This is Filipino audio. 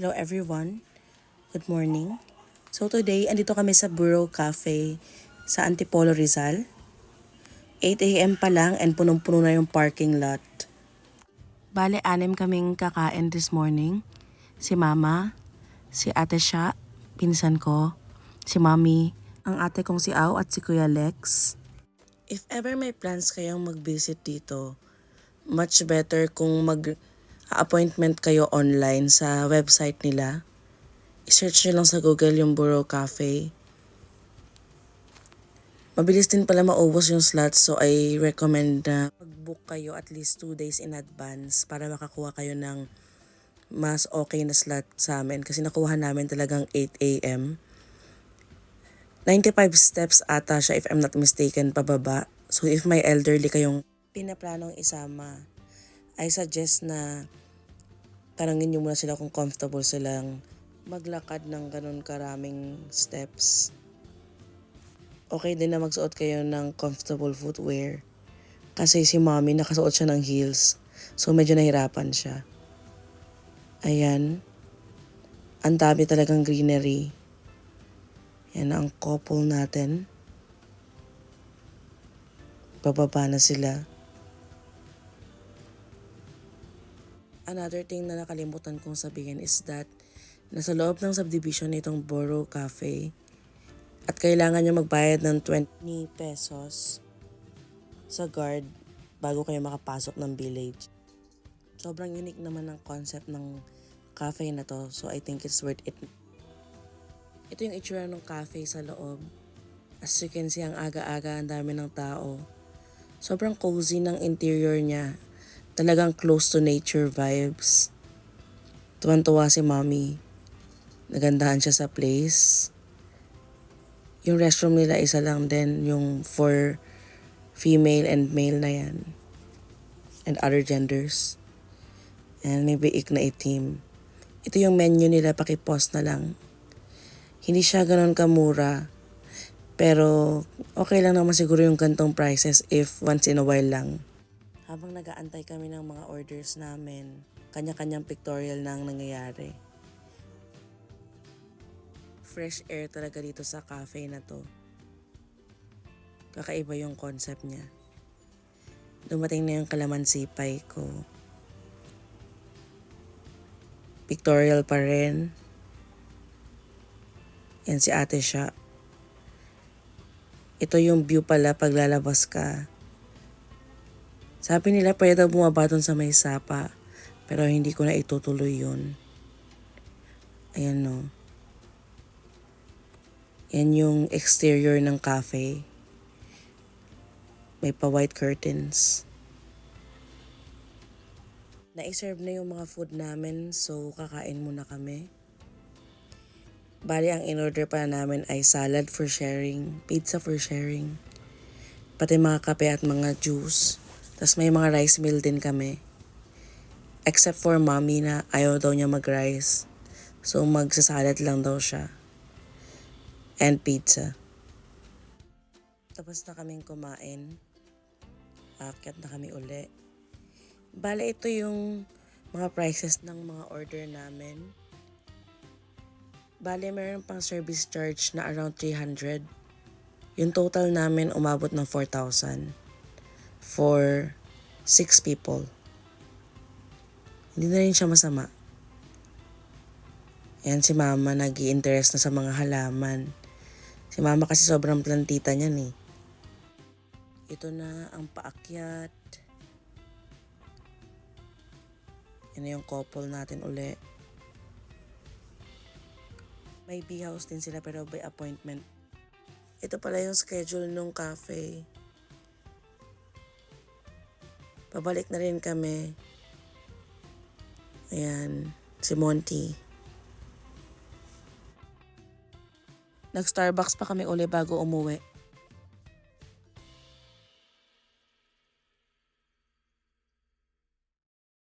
Hello everyone, good morning. So today, andito kami sa Burro Cafe sa Antipolo Rizal. 8 a.m. pa lang and punong-puno na yung parking lot. Bale, 6 kaming kakain this morning. Si Mama, si Ate Sha, pinsan ko, si Mami, ang ate kong si Au at si Kuya Lex. If ever may plans kayong mag-visit dito, much better kung mag-appointment kayo online sa website nila. I-search nyo lang sa Google yung Burro Cafe. Mabilis din pala maubos yung slots, so I recommend na mag-book kayo at least 2 days in advance para makakuha kayo ng mas okay na slot sa amin. Kasi nakuha namin talagang 8 a.m. 95 steps ata siya if I'm not mistaken pababa. So if may elderly kayong pinaplanong isama, I suggest na tanungin nyo muna sila kung comfortable silang maglakad ng ganun karaming steps. Okay din na magsuot kayo ng comfortable footwear. Kasi si Mommy nakasuot siya ng heels. So medyo nahirapan siya. Ayan. Ang dami talagang greenery. Yan ang couple natin. Bababa na sila. Another thing na nakalimutan kong sabihin is that nasa loob ng subdivision nitong Burro Cafe at kailangan nyo magbayad ng 20 pesos sa guard bago kayo makapasok ng village. Sobrang unique naman ang concept ng cafe na to, so I think it's worth it. Ito yung itsura ng cafe sa loob. As you can see, ang aga-aga, ang dami ng tao. Sobrang cozy ng interior niya. Talagang close to nature vibes. Tuwan-tuwa si Mommy. Nagandahan siya sa place. Yung restroom nila isa lang din, yung for female and male na yan. And other genders. And may biik na itim. Ito yung menu nila, paki-pause na lang. Hindi siya ganun kamura. Pero okay lang naman siguro yung gantong prices if once in a while lang. Habang nag-aantay kami ng mga orders namin, kanya-kanyang pictorial na ang nangyayari. Fresh air talaga dito sa cafe na to. Kakaiba yung concept niya. Dumating na yung kalamansi pie ko. Pictorial pa rin. Yan si Ate Sha. Ito yung view pala paglalabas ka. Sabi nila pwede daw bumaba dun sa may sapa. Pero hindi ko na itutuloy yun. Ayan no. Yan yung exterior ng cafe. May pa-white curtains. Na-serve na yung mga food namin, so kakain muna kami. Bali, ang in-order pa namin ay salad for sharing, pizza for sharing, pati mga kape at mga juice. Tapos may mga rice meal din kami. Except for Mommy na ayaw daw niya mag-rice. So magsasalad lang daw siya. And pizza. Tapos na kaming kumain. Aakyat na kami uli. Bale, ito yung mga prices ng mga order namin. Bale, meron pang service charge na around 300. Yung total namin umabot ng 4,000 for 6 people. Hindi na rin siya masama. Ayan si Mama nag-i-interest na sa mga halaman. Si Mama kasi sobrang plantita niyan eh. Ito na ang paakyat. Yan yung couple natin uli. May bee house din sila pero by appointment. Ito pala yung schedule nung cafe. Pabalik na rin kami. Ayan, si Monty. Nag-Starbucks pa kami uli bago umuwi.